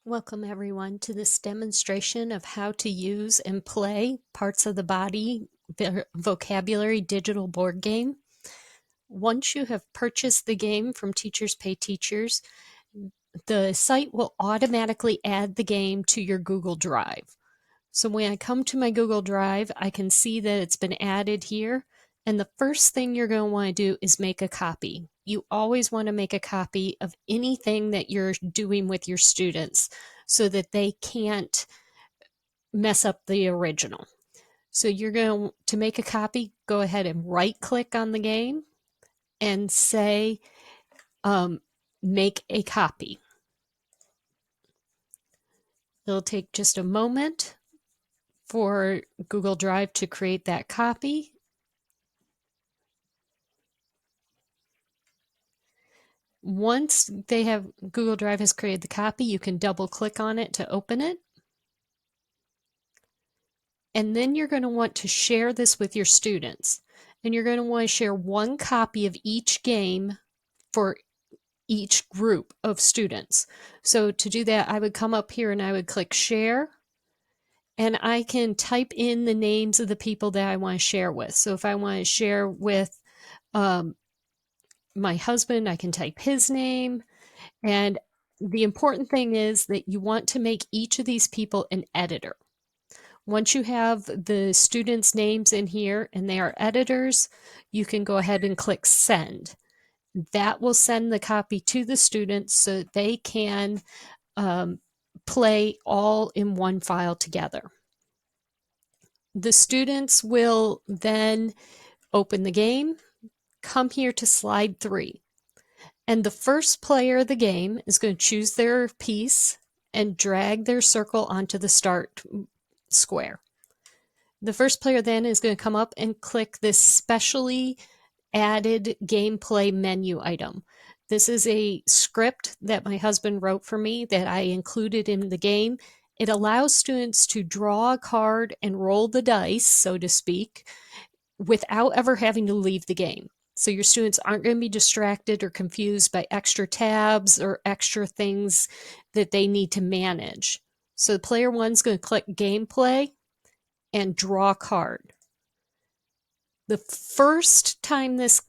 Welcome everyone to this demonstration of how to use and play Parts of the Body Vocabulary Digital Board Game. Once you have purchased the game from Teachers Pay Teachers, the site will automatically add the game to your Google Drive. So when I come to my Google Drive, I can see that it's been added here. And the first thing you're going to want to do is make a copy. You always want to make a copy of anything that you're doing with your students so that they can't mess up the original. So you're going to make a copy, go ahead and right click on the game and say, make a copy. It'll take just a moment for Google Drive to create that copy. Once Google Drive has created the copy, you can double click on it to open it. And then you're going to want to share this with your students. And you're going to want to share one copy of each game for each group of students. So to do that, I would come up here and I would click share. And I can type in the names of the people that I want to share with. So if I want to share with my husband, I can type his name. And the important thing is that you want to make each of these people an editor. Once you have the students' names in here and they are editors, you can go ahead and click send. That will send the copy to the students so that they can play all in one file together. The students will then open the game, come here to slide 3. And the first player of the game is going to choose their piece and drag their circle onto the start square. The first player then is going to come up and click this specially added gameplay menu item. This is a script that my husband wrote for me that I included in the game. It allows students to draw a card and roll the dice, so to speak, without ever having to leave the game. So your students aren't going to be distracted or confused by extra tabs or extra things that they need to manage. So player 1's going to click gameplay and draw a card. The first time this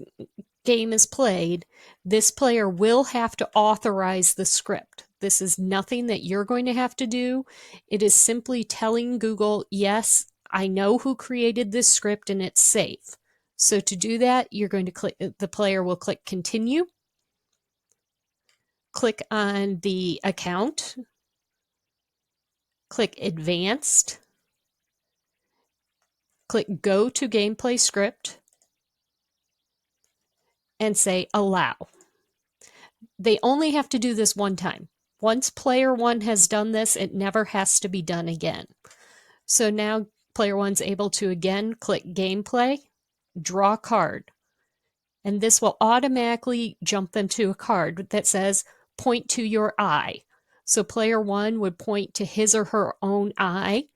game is played, this player will have to authorize the script. This is nothing that you're going to have to do. It is simply telling Google, yes, I know who created this script and it's safe. So to do that, you're going to click, the player will click continue, click on the account, click advanced, click go to gameplay script, and say allow. They only have to do this one time. Once player 1 has done this, it never has to be done again. So now player 1's able to again click gameplay, draw card, and this will automatically jump them to a card that says point to your eye. So player 1 would point to his or her own eye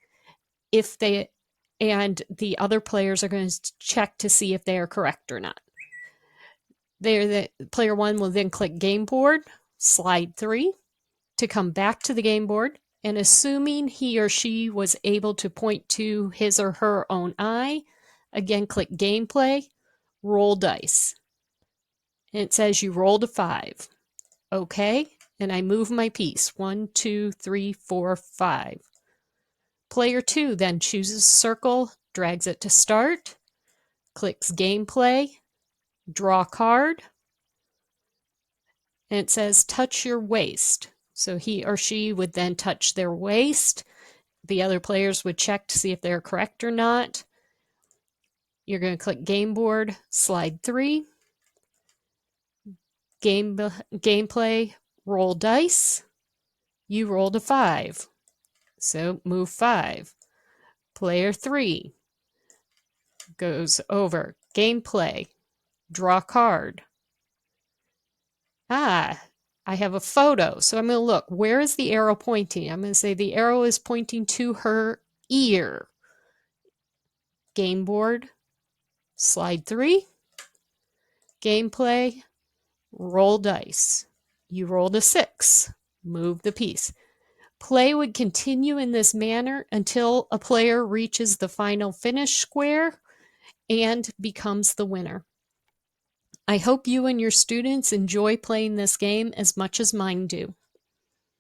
and the other players are going to check to see if they are correct or not. Player 1 will then click game board, slide 3 to come back to the game board, and assuming he or she was able to point to his or her own eye, again click gameplay, roll dice. And it says you rolled a 5. Okay, and I move my piece. 1, 2, 3, 4, 5. Player 2 then chooses circle, drags it to start, clicks gameplay, draw card, and it says touch your waist. So he or she would then touch their waist. The other players would check to see if they're correct or not. You're going to click game board, slide 3, gameplay, roll dice. You rolled a 5. So move 5. Player 3 goes over. Gameplay, draw card. I have a photo. So I'm going to look. Where is the arrow pointing? I'm going to say the arrow is pointing to her ear. Game board, slide 3. Gameplay, roll dice. You rolled a 6. Move the piece. Play would continue in this manner until a player reaches the final finish square and becomes the winner. I hope you and your students enjoy playing this game as much as mine do.